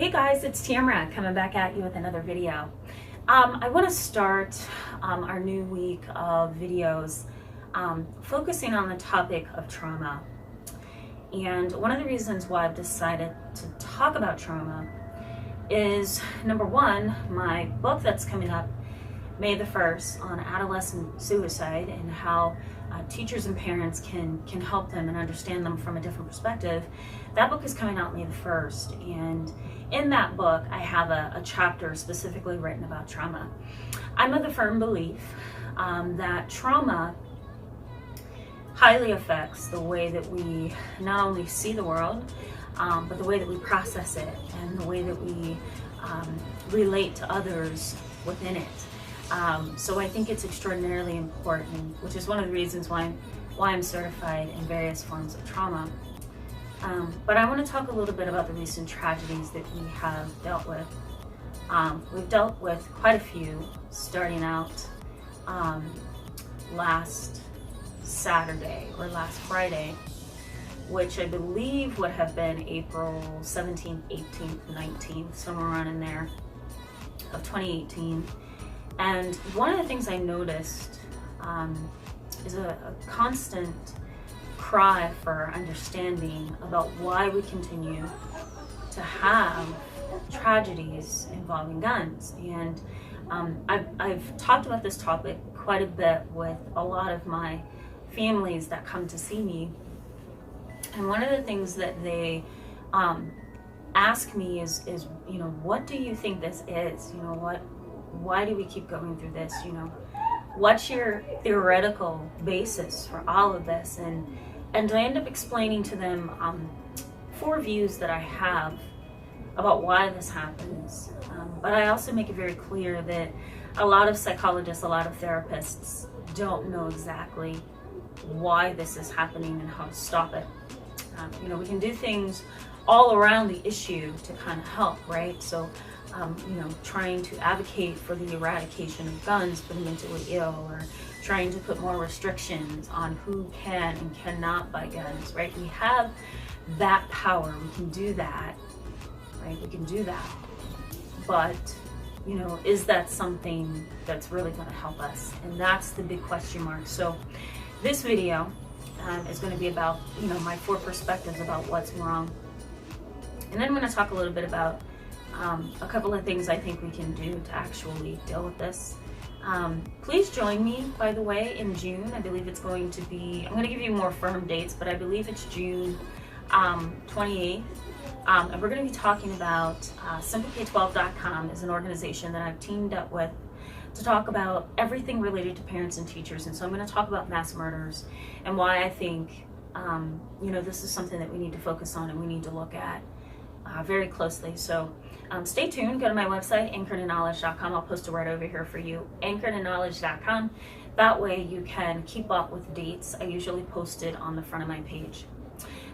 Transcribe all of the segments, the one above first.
Hey guys, it's Tamara coming back at you with another video. I want to start our new week of videos focusing on the topic of trauma. And one of the reasons why I've decided to talk about trauma is, number one, my book that's coming up May the 1st on adolescent suicide and how teachers and parents can help them and understand them from a different perspective. That book is coming out May the 1st, and in that book I have a chapter specifically written about trauma. I'm of the firm belief that trauma highly affects the way that we not only see the world, but the way that we process it and the way that we relate to others within it. So I think it's extraordinarily important, which is one of the reasons why I'm certified in various forms of trauma. But I want to talk a little bit about the recent tragedies that we have dealt with. We've dealt with quite a few, starting out last Saturday or last Friday, which I believe would have been April 17th, 18th, 19th, somewhere around in there of 2018. And one of the things I noticed is a constant cry for understanding about why we continue to have tragedies involving guns. And I've talked about this topic quite a bit with a lot of my families that come to see me. And one of the things that they ask me is, you know, what do you think this is? You know, why do we keep going through this? You know, what's your theoretical basis for all of this? And I end up explaining to them 4 views that I have about why this happens. But I also make it very clear that a lot of psychologists, a lot of therapists don't know exactly why this is happening and how to stop it. You know, we can do things all around the issue to kind of help, right? So, you know, trying to advocate for the eradication of guns for the mentally ill, or trying to put more restrictions on who can and cannot buy guns, right? We have that power, we can do that, right? We can do that. But, you know, is that something that's really going to help us? And that's the big question mark. So this video is going to be about, you know, my 4 perspectives about what's wrong. And then I'm going to talk a little bit about a couple of things I think we can do to actually deal with this. Please join me, by the way, in June. I believe it's going to be, I'm going to give you more firm dates, but I believe it's June 28th. And we're going to be talking about SimpleK12.com is an organization that I've teamed up with to talk about everything related to parents and teachers. And so I'm going to talk about mass murders and why I think, you know, this is something that we need to focus on and we need to look at very closely. So stay tuned. Go to my website, anchoredinKnowledge.com. I'll post it right over here for you, anchoredinKnowledge.com. That way you can keep up with dates. I usually post it on the front of my page.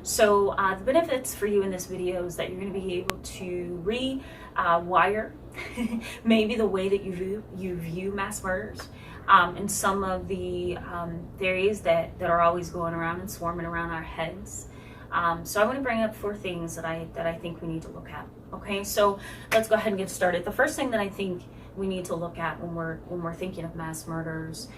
So the benefits for you in this video is that you're going to be able to rewire maybe the way that you view mass murders and some of the theories that are always going around and swarming around our heads. So I want to bring up 4 things that I think we need to look at. Okay, so let's go ahead and get started. The first thing that I think we need to look at when we're thinking of mass murders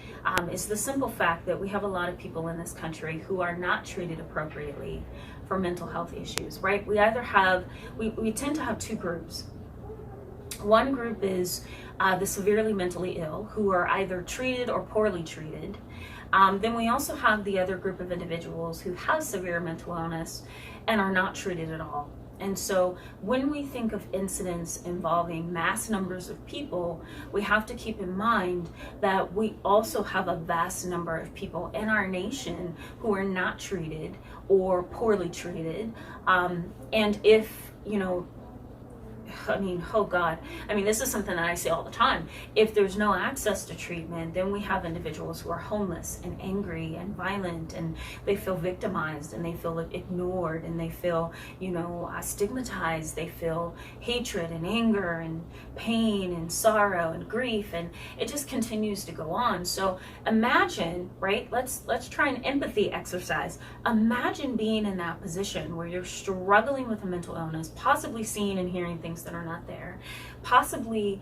is the simple fact that we have a lot of people in this country who are not treated appropriately for mental health issues, right? We either have, we tend to have 2 groups. One group is the severely mentally ill who are either treated or poorly treated. Then we also have the other group of individuals who have severe mental illness and are not treated at all. And so when we think of incidents involving mass numbers of people, we have to keep in mind that we also have a vast number of people in our nation who are not treated or poorly treated. And if, you know, I mean, oh God, I mean, this is something that I say all the time. If there's no access to treatment, then we have individuals who are homeless and angry and violent, and they feel victimized and they feel ignored and they feel, you know, stigmatized. They feel hatred and anger and pain and sorrow and grief, and it just continues to go on. So imagine, right? Let's try an empathy exercise. Imagine being in that position where you're struggling with a mental illness, possibly seeing and hearing things things that are not there, possibly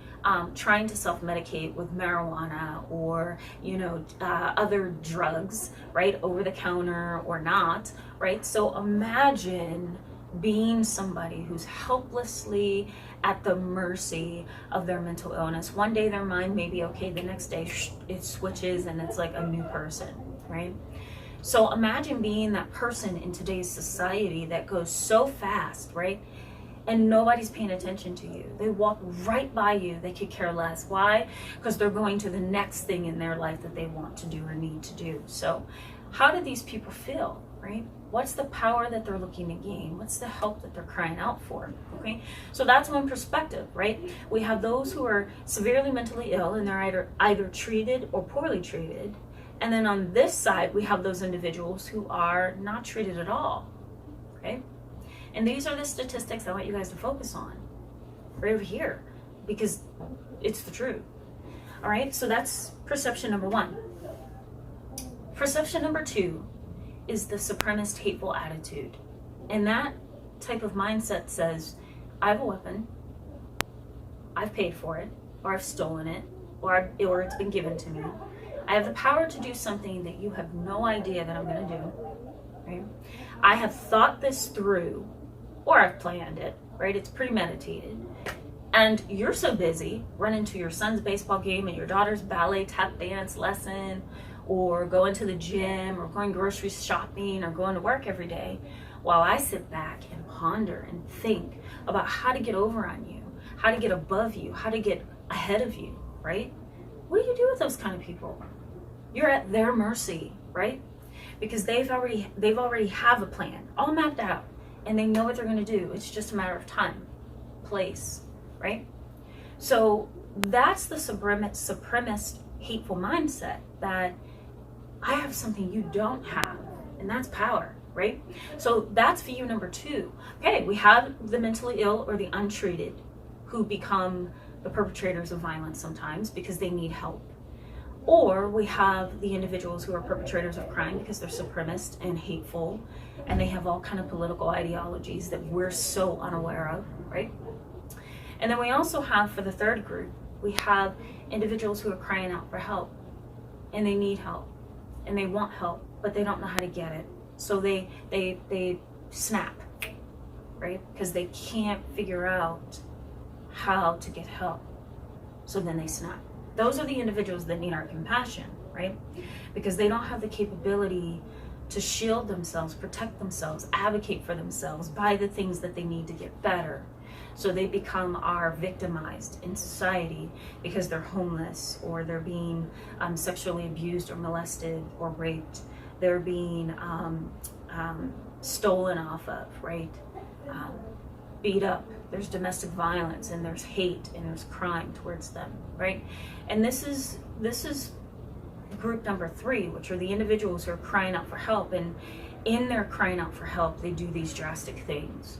trying to self-medicate with marijuana or, you know, other drugs, right, over the counter or not, right? So imagine being somebody who's helplessly at the mercy of their mental illness. One day their mind may be okay, the next day it switches and it's like a new person, right? So imagine being that person in today's society that goes so fast, right? And nobody's paying attention to you. They walk right by you. They could care less. Why? Because they're going to the next thing in their life that they want to do or need to do. So how do these people feel, right? What's the power that they're looking to gain? What's the help that they're crying out for? Okay, so that's one perspective, right? We have those who are severely mentally ill and they're either treated or poorly treated. And then on this side, we have those individuals who are not treated at all, right? And these are the statistics I want you guys to focus on right over here, because it's the truth. All right, so that's perception number one. Perception number two is the supremacist, hateful attitude. And that type of mindset says, I have a weapon, I've paid for it, or I've stolen it, or it's been given to me. I have the power to do something that you have no idea that I'm going to do, right? I have thought this through, or I've planned it, right? It's premeditated. And you're so busy running to your son's baseball game and your daughter's ballet tap dance lesson, or going to the gym, or going grocery shopping, or going to work every day, while I sit back and ponder and think about how to get over on you, how to get above you, how to get ahead of you, right? What do you do with those kind of people? You're at their mercy, right? Because they've already have a plan, all mapped out, and they know what they're going to do. It's just a matter of time, place, right? So that's the supremacist, hateful mindset, that I have something you don't have, and that's power, right? So that's view number two. Okay, we have the mentally ill or the untreated who become the perpetrators of violence sometimes because they need help. Or we have the individuals who are perpetrators of crime because they're supremacist and hateful, and they have all kind of political ideologies that we're so unaware of, right? And then we also have, for the third group, we have individuals who are crying out for help, and they need help, and they want help, but they don't know how to get it. So they snap, right? Because they can't figure out how to get help. So then they snap. Those are the individuals that need our compassion, right? Because they don't have the capability to shield themselves, protect themselves, advocate for themselves, buy the things that they need to get better. So they are victimized in society because they're homeless, or they're being sexually abused or molested or raped. They're being stolen off of, right? Beat up. There's domestic violence, and there's hate, and there's crime towards them, right? And this is group number three, which are the individuals who are crying out for help, and in their crying out for help, they do these drastic things.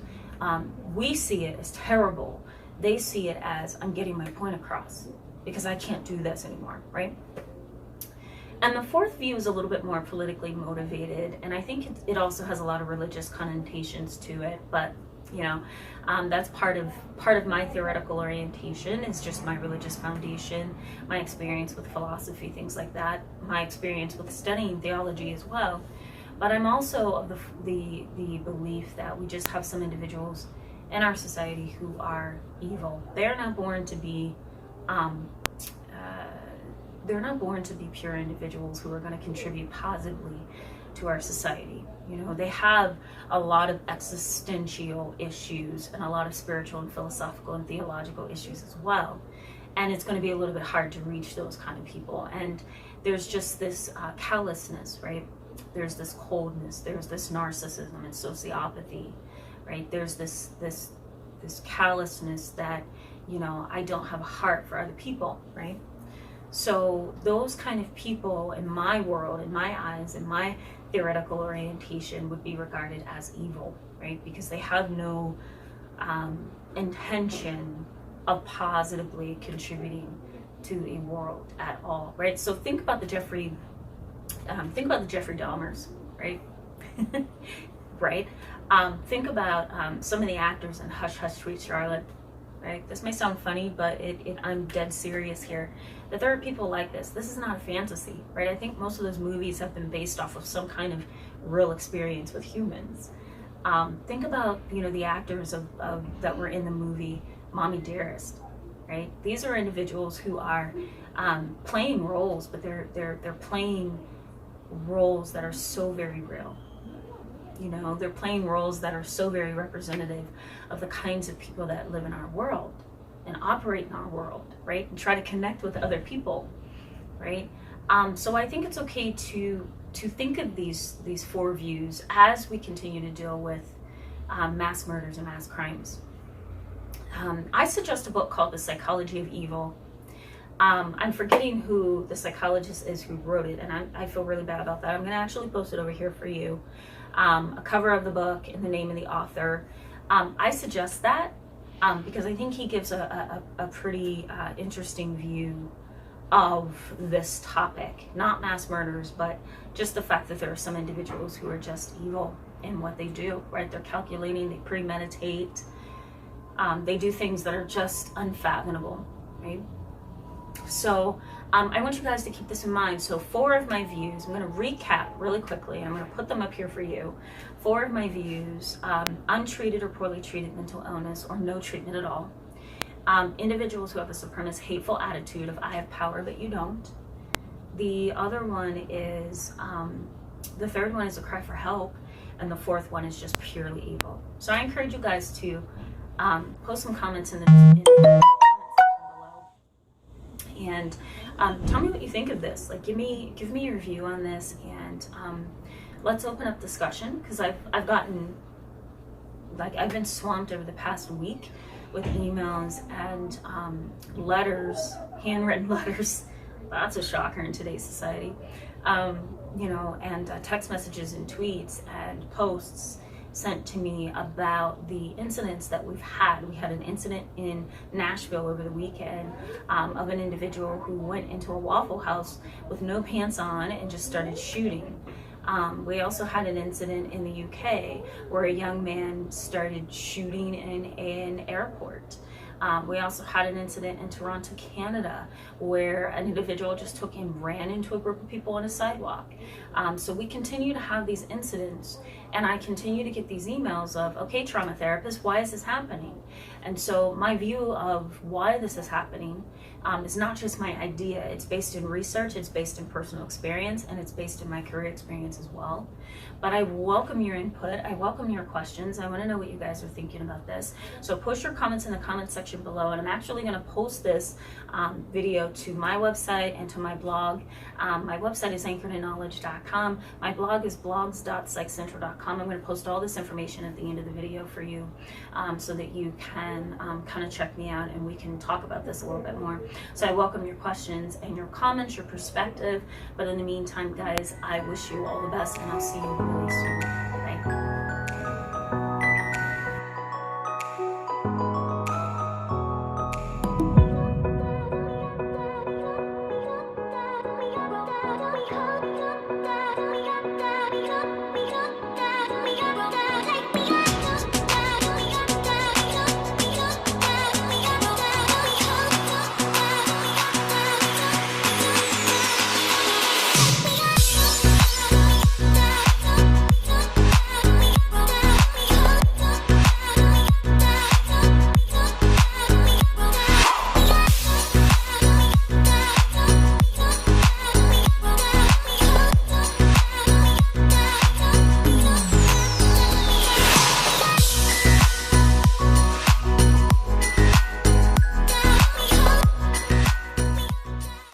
We see it as terrible. They see it as, I'm getting my point across because I can't do this anymore, right? And the fourth view is a little bit more politically motivated, and I think it also has a lot of religious connotations to it, but you know, that's part of my theoretical orientation. Is just my religious foundation, my experience with philosophy, things like that, my experience with studying theology as well. But I'm also of the belief that we just have some individuals in our society who are evil. They're not born to be pure individuals who are going to contribute positively to our society. You know, they have a lot of existential issues and a lot of spiritual and philosophical and theological issues as well. And it's going to be a little bit hard to reach those kind of people. And there's just this callousness, right? There's this coldness, there's this narcissism and sociopathy, right? There's this callousness that, you know, I don't have a heart for other people, right? So those kind of people in my world, in my eyes, in my theoretical orientation, would be regarded as evil, right? Because they have no intention of positively contributing to a world at all, right? So think about the Jeffrey Dahmers, right? Right? Think about some of the actors in Hush Hush Sweet Charlotte, right? This may sound funny, but I'm dead serious here. That there are people like this. This is not a fantasy, right? I think most of those movies have been based off of some kind of real experience with humans. Think about, you know, the actors that were in the movie Mommy Dearest, right? These are individuals who are playing roles, but they're playing roles that are so very real. You know, they're playing roles that are so very representative of the kinds of people that live in our world and operate in our world, right? And try to connect with other people, right? So I think it's okay to think of these four views as we continue to deal with mass murders and mass crimes. I suggest a book called The Psychology of Evil. I'm forgetting who the psychologist is who wrote it, and I feel really bad about that. I'm going to actually post it over here for you. A cover of the book and the name of the author. I suggest that because I think he gives a pretty interesting view of this topic. Not mass murders, but just the fact that there are some individuals who are just evil in what they do, right? They're calculating, they premeditate, they do things that are just unfathomable, right? So I want you guys to keep this in mind. So 4 of my views, I'm going to recap really quickly. I'm going to put them up here for you. 4 of my views: untreated or poorly treated mental illness, or no treatment at all. Individuals who have a supremacist, hateful attitude of I have power but you don't. The other one is, the 3rd one is a cry for help, and the 4th one is just purely evil. So I encourage you guys to post some comments in the comment section below, and tell me what you think of this. Like, give me your view on this, and let's open up discussion, because I've gotten, like, I've been swamped over the past week with emails and letters, handwritten letters. That's a shocker in today's society. You know, and text messages and tweets and posts sent to me about the incidents that we've had. We had an incident in Nashville over the weekend of an individual who went into a Waffle House with no pants on and just started shooting. We also had an incident in the UK where a young man started shooting in an airport. We also had an incident in Toronto, Canada, where an individual just took and ran into a group of people on a sidewalk. So we continue to have these incidents, and I continue to get these emails of, okay, trauma therapist, why is this happening? And so my view of why this is happening is not just my idea. It's based in research, it's based in personal experience, and it's based in my career experience as well. But I welcome your input. I welcome your questions. I want to know what you guys are thinking about this. So post your comments in the comment section below, and I'm actually going to post this video to my website and to my blog. My website is anchoredinKnowledge.com. My blog is blogs.psychcentral.com. I'm going to post all this information at the end of the video for you, so that you can kind of check me out and we can talk about this a little bit more. So I welcome your questions and your comments, your perspective. But in the meantime, guys, I wish you all the best, and I'll see you really soon.